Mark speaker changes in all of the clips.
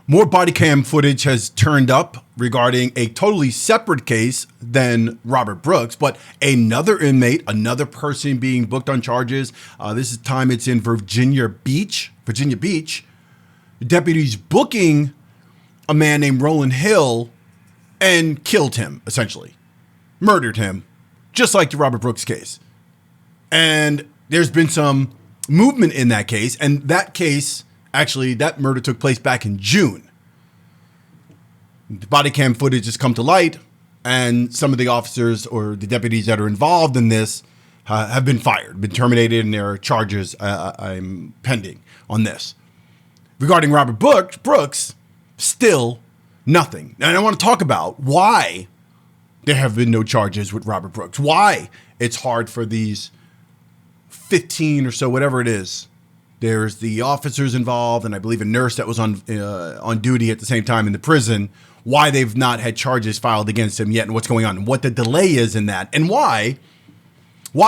Speaker 1: More body cam footage has turned up regarding a totally separate case than Robert Brooks, but another inmate, another person being booked on charges. This time it's in Virginia Beach. Deputies booking a man named Rolin Hill and killed him, essentially. Murdered him, just like the Robert Brooks case. And there's been some movement in that case, and that case, actually, that murder took place back in June. The body cam footage has come to light, and some of the officers or the deputies that are involved in this have been fired, been terminated, and there are charges I'm pending on this. Regarding Robert Brooks, still nothing. And I want to talk about why there have been no charges with Robert Brooks, why it's hard for these 15 or so, whatever it is. There's the officers involved, and I believe a nurse that was on duty at the same time in the prison, why they've not had charges filed against him yet and what's going on and what the delay is in that and why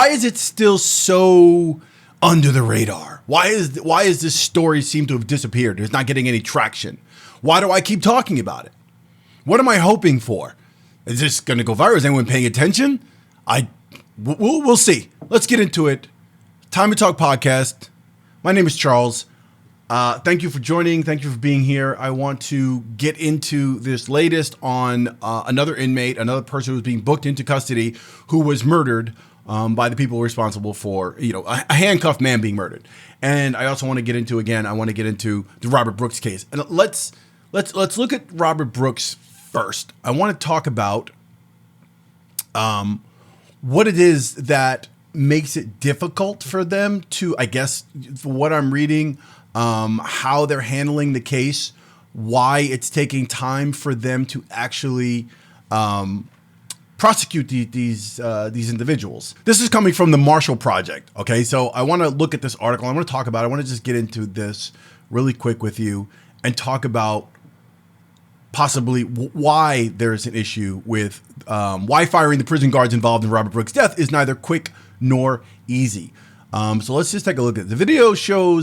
Speaker 1: is it still so under the radar? Why is this story seem to have disappeared? It's not getting any traction. Why do I keep talking about it? What am I hoping for? Is this going to go viral? Is anyone paying attention? We'll see. Let's get into it. Time to Talk podcast. My name is Charles. Thank you for joining. Thank you for being here. I want to get into this latest on another inmate, another person who was being booked into custody who was murdered by the people responsible for, a handcuffed man being murdered. And I also want to get into, the Robert Brooks case. And let's look at Robert Brooks first. I want to talk about what it is that makes it difficult for them to, I guess, for what I'm reading, how they're handling the case, why it's taking time for them to actually prosecute these individuals. This is coming from the Marshall Project. Okay, so I want to look at this article. I want to talk about it. I want to just get into this really quick with you and talk about possibly why there's an issue with why firing the prison guards involved in Robert Brooks' death is neither quick nor easy. So let's just take a look at it. The video show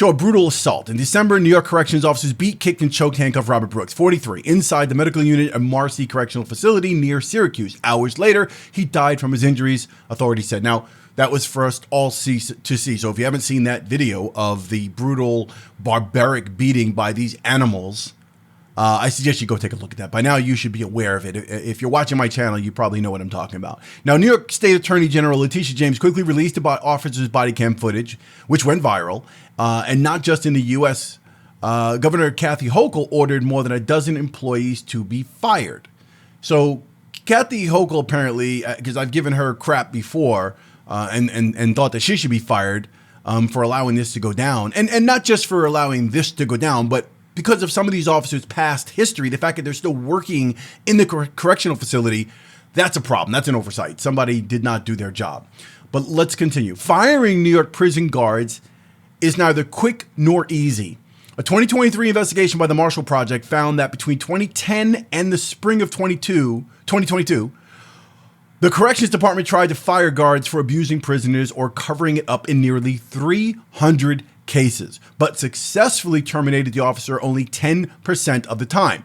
Speaker 1: a brutal assault. In December, New York corrections officers beat, kicked, and choked handcuffed Robert Brooks, 43, inside the medical unit at Marcy Correctional Facility near Syracuse. Hours later, he died from his injuries, authorities said. Now, that was for us all to see. So if you haven't seen that video of the brutal, barbaric beating by these animals, I suggest you go take a look at that. By now, you should be aware of it. If you're watching my channel, you probably know what I'm talking about. Now, New York State Attorney General Letitia James quickly released about officers' body cam footage, which went viral. And not just in the U.S., Governor Kathy Hochul ordered more than a dozen employees to be fired. So Kathy Hochul apparently, because I've given her crap before and thought that she should be fired for allowing this to go down. And not just for allowing this to go down, but because of some of these officers' past history, the fact that they're still working in the correctional facility, that's a problem. That's an oversight. Somebody did not do their job. But let's continue. Firing New York prison guards is neither quick nor easy. A 2023 investigation by the Marshall Project found that between 2010 and the spring of 2022, the Corrections Department tried to fire guards for abusing prisoners or covering it up in nearly 300 cases, but successfully terminated the officer only 10% of the time.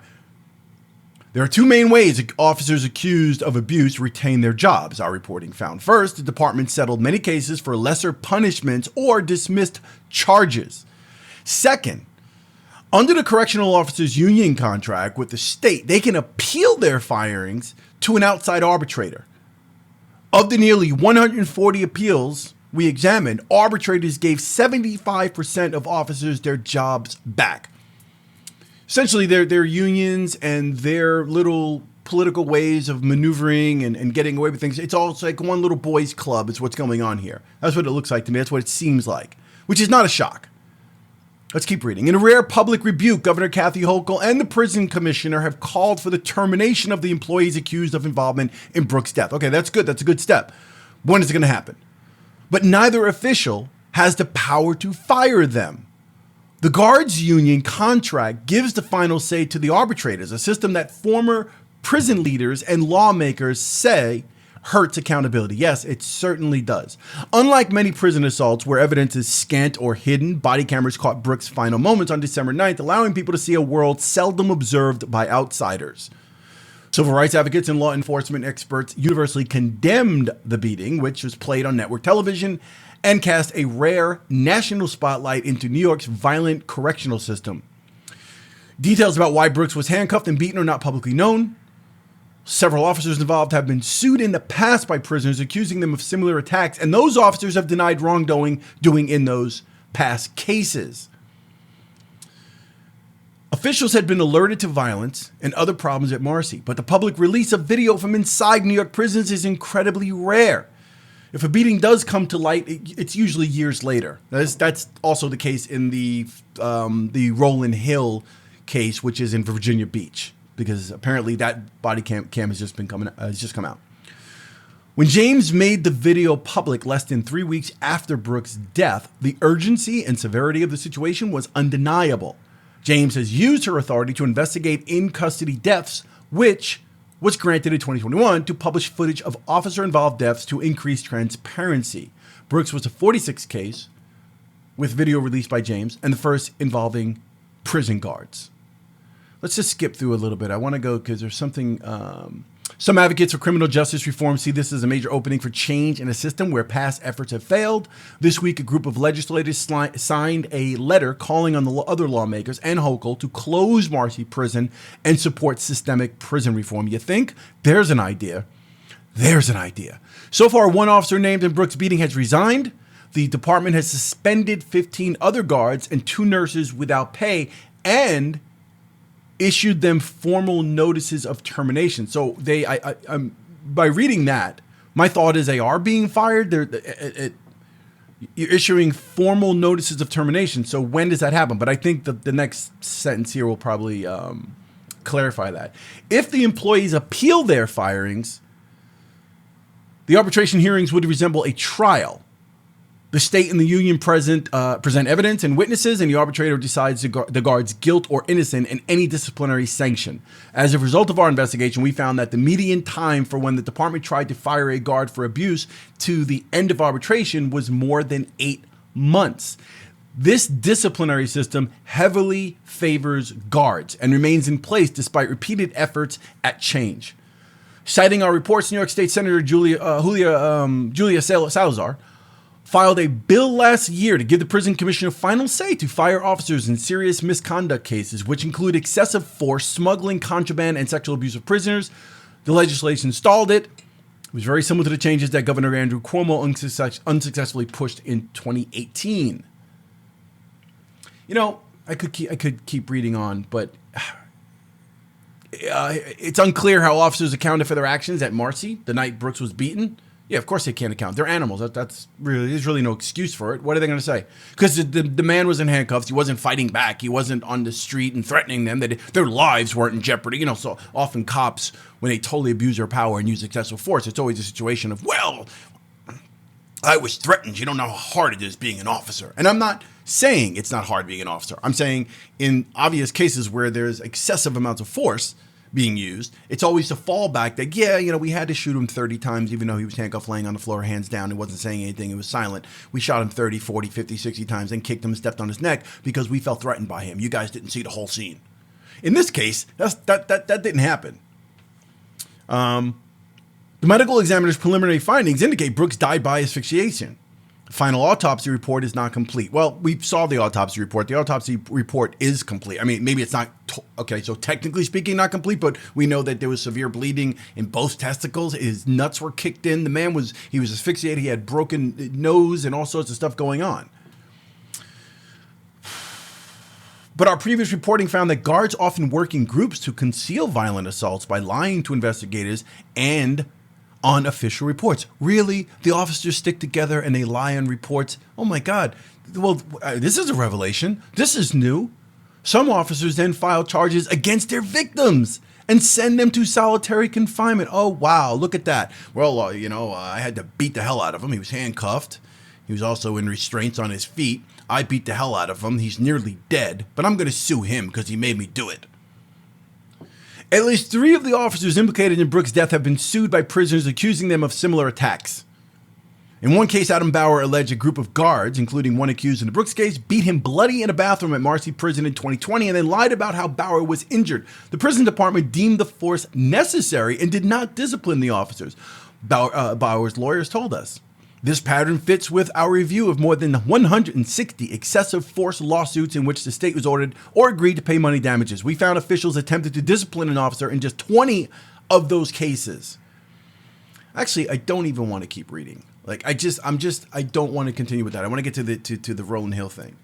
Speaker 1: There are two main ways officers accused of abuse retain their jobs, our reporting found. First, the department settled many cases for lesser punishments or dismissed charges. Second, under the correctional officers' union contract with the state, they can appeal their firings to an outside arbitrator. Of the nearly 140 appeals we examined, arbitrators gave 75% of officers their jobs back. Essentially, their unions and their little political ways of maneuvering and getting away with things, it's all like one little boys club is what's going on here. That's what it looks like to me. That's what it seems like, which is not a shock. Let's keep reading. In a rare public rebuke, Governor Kathy Hochul and the prison commissioner have called for the termination of the employees accused of involvement in Brooks' death. Okay, that's good. That's a good step. When is it going to happen? But neither official has the power to fire them. The guards union contract gives the final say to the arbitrators, a system that former prison leaders and lawmakers say hurts accountability. Yes, it certainly does. Unlike many prison assaults where evidence is scant or hidden, body cameras caught Brooks' final moments on December 9th, allowing people to see a world seldom observed by outsiders. Civil rights advocates and law enforcement experts universally condemned the beating, which was played on network television and cast a rare national spotlight into New York's violent correctional system. Details about why Brooks was handcuffed and beaten are not publicly known. Several officers involved have been sued in the past by prisoners, accusing them of similar attacks, and those officers have denied wrongdoing in those past cases. Officials had been alerted to violence and other problems at Marcy, but the public release of video from inside New York prisons is incredibly rare. If a beating does come to light, it's usually years later. That's also the case in the Rolin Hill case, which is in Virginia Beach, because apparently that body cam has just come out. When James made the video public less than 3 weeks after Brooks' death, the urgency and severity of the situation was undeniable. James has used her authority to investigate in-custody deaths, which was granted in 2021 to publish footage of officer-involved deaths to increase transparency. Brooks was the 46th case with video released by James and the first involving prison guards. Let's just skip through a little bit. I want to go because there's something... Some advocates for criminal justice reform see this as a major opening for change in a system where past efforts have failed. This week, a group of legislators signed a letter calling on the other lawmakers and Hochul to close Marcy Prison and support systemic prison reform. You think? There's an idea. There's an idea. So far, one officer named in Brooks' beating has resigned. The department has suspended 15 other guards and 2 nurses without pay and issued them formal notices of termination. So by reading that, my thought is they are being fired. You're issuing formal notices of termination. So when does that happen? But I think the next sentence here will probably clarify that. If the employees appeal their firings, the arbitration hearings would resemble a trial. The state and the union present evidence and witnesses, and the arbitrator decides the guard's guilt or innocent in any disciplinary sanction. As a result of our investigation, we found that the median time for when the department tried to fire a guard for abuse to the end of arbitration was more than 8 months. This disciplinary system heavily favors guards and remains in place despite repeated efforts at change. Citing our reports, New York State Senator Julia Salazar filed a bill last year to give the prison commissioner final say to fire officers in serious misconduct cases, which include excessive force, smuggling, contraband, and sexual abuse of prisoners. The legislation stalled it. It was very similar to the changes that Governor Andrew Cuomo unsuccessfully pushed in 2018. You know, I could keep reading on, but it's unclear how officers accounted for their actions at Marcy the night Brooks was beaten. Yeah, of course they can't account. They're animals. There's really no excuse for it. What are they going to say? Because the man was in handcuffs. He wasn't fighting back. He wasn't on the street and threatening them. Their lives weren't in jeopardy. You know, so often cops, when they totally abuse their power and use excessive force, it's always a situation of, well, I was threatened. You don't know how hard it is being an officer. And I'm not saying it's not hard being an officer. I'm saying in obvious cases where there's excessive amounts of force being used, it's always a fallback that, yeah, you know, we had to shoot him 30 times, even though he was handcuffed laying on the floor, hands down. He wasn't saying anything. He was silent. We shot him 30, 40, 50, 60 times, then kicked him and stepped on his neck because we felt threatened by him. You guys didn't see the whole scene. In this case, that didn't happen. The medical examiner's preliminary findings indicate Brooks died by asphyxiation. Final autopsy report is not complete. Well, we saw the autopsy report. The autopsy report is complete. I mean, maybe it's not, okay, so technically speaking, not complete, but we know that there was severe bleeding in both testicles. His nuts were kicked in. The man was asphyxiated. He had broken nose and all sorts of stuff going on. But our previous reporting found that guards often work in groups to conceal violent assaults by lying to investigators and on official reports. Really? The officers stick together and they lie on reports? Oh my God. Well, this is a revelation. This is new. Some officers then file charges against their victims and send them to solitary confinement. Oh, wow. Look at that. Well, I had to beat the hell out of him. He was handcuffed. He was also in restraints on his feet. I beat the hell out of him. He's nearly dead, but I'm going to sue him because he made me do it. At least 3 of the officers implicated in Brooks' death have been sued by prisoners accusing them of similar attacks. In one case, Adam Bauer alleged a group of guards, including one accused in the Brooks case, beat him bloody in a bathroom at Marcy Prison in 2020 and then lied about how Bauer was injured. The prison department deemed the force necessary and did not discipline the officers, Bauer's lawyers told us. This pattern fits with our review of more than 160 excessive force lawsuits in which the state was ordered or agreed to pay money damages. We found officials attempted to discipline an officer in just 20 of those cases. Actually, I don't even want to keep reading. Like, I don't want to continue with that. I want to get to the Rolin Hill thing.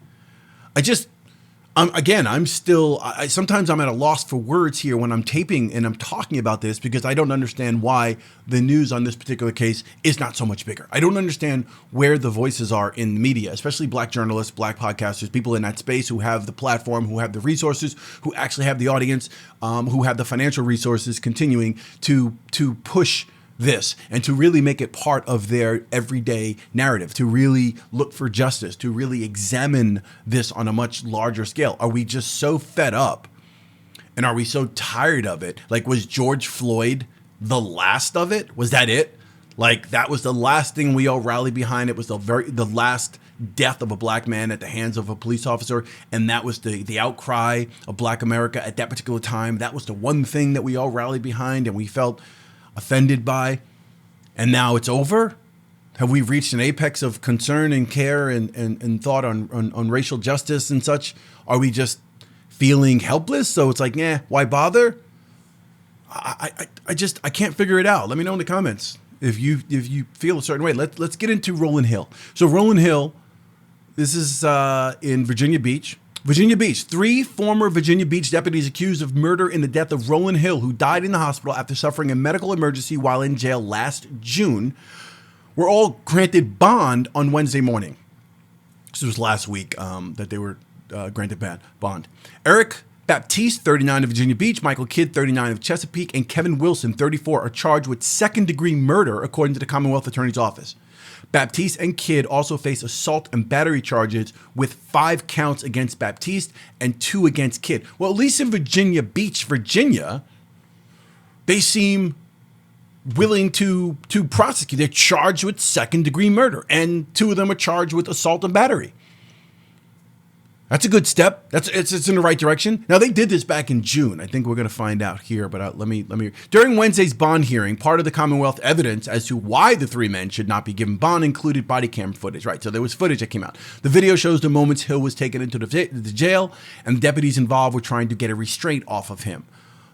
Speaker 1: Sometimes I'm at a loss for words here when I'm taping and I'm talking about this because I don't understand why the news on this particular case is not so much bigger. I don't understand where the voices are in the media, especially black journalists, black podcasters, people in that space who have the platform, who have the resources, who actually have the audience, who have the financial resources continuing to push this and to really make it part of their everyday narrative, to really look for justice, to really examine this on a much larger scale. Are we just so fed up and are we so tired of it? Like, was George Floyd the last of it? Was that it? Like, that was the last thing we all rallied behind. It was the last death of a black man at the hands of a police officer. And that was the outcry of black America at that particular time. That was the one thing that we all rallied behind and we felt offended by, and now it's over? Have we reached an apex of concern and care and thought on racial justice and such? Are we just feeling helpless? So it's like, why bother? I can't figure it out. Let me know in the comments if you feel a certain way. Let's get into Rolin Hill. So Rolin Hill, this is in Virginia Beach. Virginia Beach, 3 former Virginia Beach deputies accused of murder in the death of Roland Hill, who died in the hospital after suffering a medical emergency while in jail last June, were all granted bond on Wednesday morning. This was last week that they were granted bond. Eric Baptiste, 39 of Virginia Beach, Michael Kidd, 39 of Chesapeake, and Kevin Wilson, 34, are charged with second-degree murder, according to the Commonwealth Attorney's Office. Baptiste and Kidd also face assault and battery charges with 5 counts against Baptiste and 2 against Kidd. Well, at least in Virginia Beach, Virginia, they seem willing to prosecute. They're charged with second-degree murder, and 2 of them are charged with assault and battery. That's a good step. It's in the right direction. Now, they did this back in June. I think we're going to find out here, but let me. During Wednesday's bond hearing, part of the Commonwealth evidence as to why the 3 men should not be given bond included body cam footage, right? So there was footage that came out. The video shows the moments Hill was taken into the jail, and the deputies involved were trying to get a restraint off of him.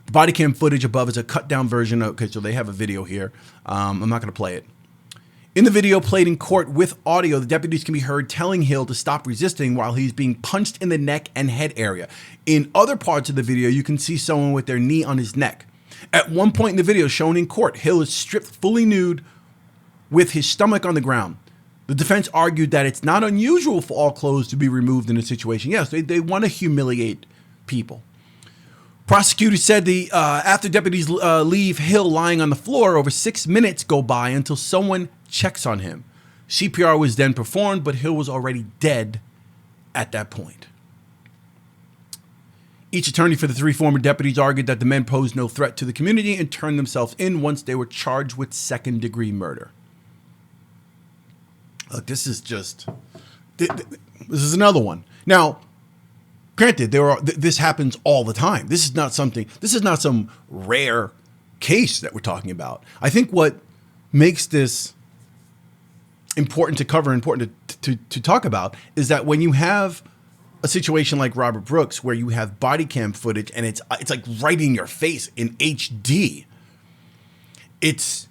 Speaker 1: The body cam footage above is a cut down version. Okay, so they have a video here. I'm not going to play it. In the video played in court with audio, the deputies can be heard telling Hill to stop resisting while he's being punched in the neck and head area. In other parts of the video, you can see someone with their knee on his neck. At one point in the video shown in court, Hill is stripped fully nude with his stomach on the ground. The defense argued that it's not unusual for all clothes to be removed in a situation. Yes, they want to humiliate people. Prosecutors said after deputies leave Hill lying on the floor, over 6 minutes go by until someone checks on him. CPR was then performed, but Hill was already dead at that point. Each attorney for the 3 former deputies argued that the men posed no threat to the community and turned themselves in once they were charged with second-degree murder. Look, this is another one. Now, granted, this happens all the time. This is not some rare case that we're talking about. I think what makes this important to cover, important to talk about, is that when you have a situation like Robert Brooks, where you have body cam footage and it's like right in your face in HD, it's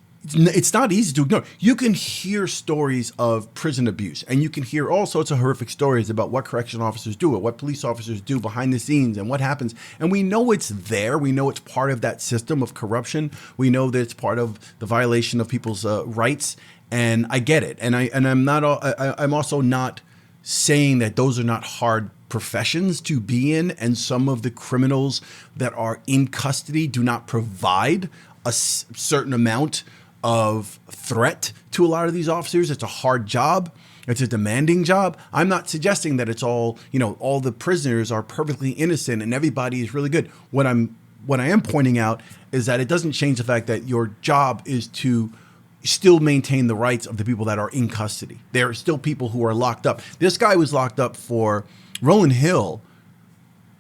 Speaker 1: not easy to ignore. You can hear stories of prison abuse, and you can hear all sorts of horrific stories about what correctional officers do or what police officers do behind the scenes and what happens. And we know it's there. We know it's part of that system of corruption. We know that it's part of the violation of people's rights. And I get it. And I'm also not saying that those are not hard professions to be in. And some of the criminals that are in custody do not provide a certain amount of threat to a lot of these officers. It's a hard job. It's a demanding job. I'm not suggesting that it's all the prisoners are perfectly innocent and everybody is really good. What I'm what I am pointing out is that it doesn't change the fact that your job is to still maintain the rights of the people that are in custody. There are still people who are locked up. This guy was locked up for, Rolin HIll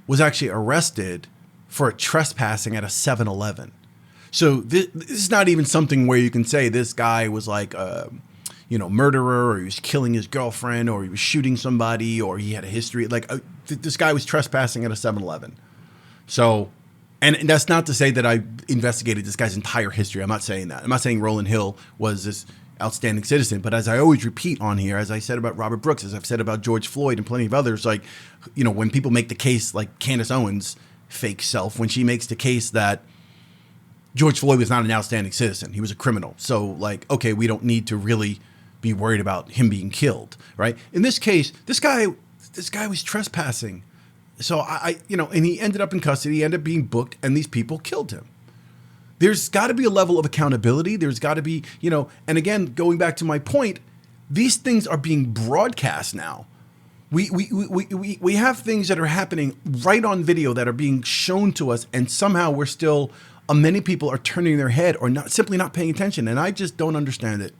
Speaker 1: was actually arrested for trespassing at a 7-Eleven. So this is not even something where you can say this guy was like a, murderer, or he was killing his girlfriend, or he was shooting somebody, or he had a history. Like this guy was trespassing at a 7-Eleven. So, and that's not to say that I investigated this guy's entire history. I'm not saying that. I'm not saying Rolin HIll was this outstanding citizen. But as I always repeat on here, as I said about Robert Brooks, as I've said about George Floyd and plenty of others, like, when people make the case, like Candace Owens' fake self, when she makes the case that George Floyd was not an outstanding citizen, he was a criminal. So, like, okay, we don't need to really be worried about him being killed, right? In this case, this guy was trespassing. So and he ended up in custody, he ended up being booked, and these people killed him. There's got to be a level of accountability. There's got to be, and again, going back to my point, these things are being broadcast now. We have things that are happening right on video that are being shown to us, and somehow we're still, many people are turning their head or simply not paying attention, and I just don't understand it.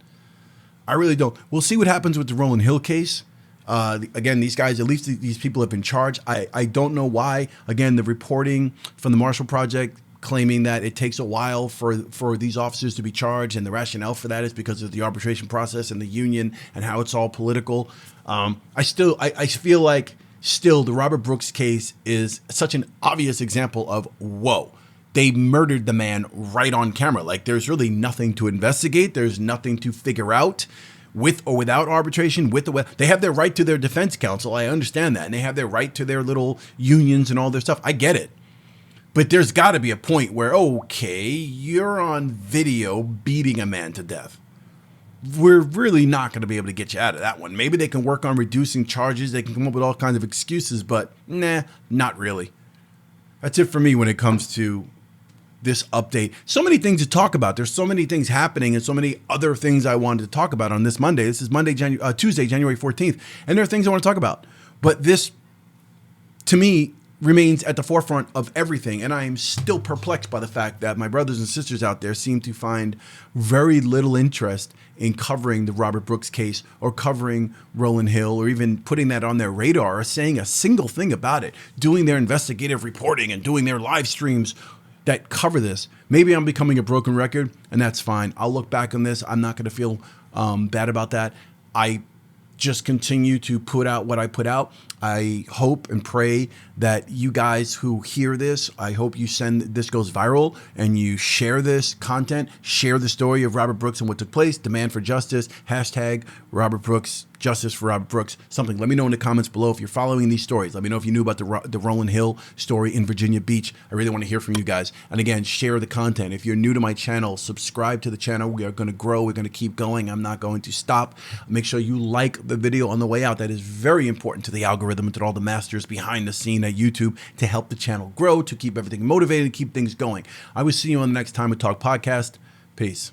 Speaker 1: I really don't. We'll see what happens with the Rolin Hill case. Again, these guys, at least these people have been charged. I don't know why. Again, the reporting from the Marshall Project claiming that it takes a while for these officers to be charged, and the rationale for that is because of the arbitration process and the union and how it's all political. I feel like the Robert Brooks case is such an obvious example of, whoa, they murdered the man right on camera. Like, there's really nothing to investigate. There's nothing to figure out. With or without arbitration, they have their right to their defense counsel. I understand that. And they have their right to their little unions and all their stuff. I get it. But there's got to be a point where, okay, you're on video beating a man to death. We're really not going to be able to get you out of that one. Maybe they can work on reducing charges. They can come up with all kinds of excuses, but nah, not really. That's it for me when it comes to this update. So many things to talk about. There's so many things happening and so many other things I wanted to talk about on this Monday. This is Tuesday, January 14th. And there are things I want to talk about. But this, to me, remains at the forefront of everything. And I am still perplexed by the fact that my brothers and sisters out there seem to find very little interest in covering the Robert Brooks case or covering Rolin Hill or even putting that on their radar or saying a single thing about it, doing their investigative reporting and doing their live streams that cover this. Maybe I'm becoming a broken record, and that's fine. I'll look back on this. I'm not going to feel bad about that. I just continue to put out what I put out. I hope and pray that you guys who hear this, I hope this goes viral and you share this content, share the story of Robert Brooks and what took place, demand for justice, hashtag Robert Brooks, justice for Robert Brooks, something. Let me know in the comments below if you're following these stories. Let me know if you knew about the Roland Hill story in Virginia Beach. I really want to hear from you guys. And again, share the content. If you're new to my channel, subscribe to the channel. We are going to grow. We're going to keep going. I'm not going to stop. Make sure you like the video on the way out. That is very important to the algorithm and to all the masters behind the scene at YouTube to help the channel grow, to keep everything motivated, keep things going. I will see you on the next Time to Talk podcast. Peace.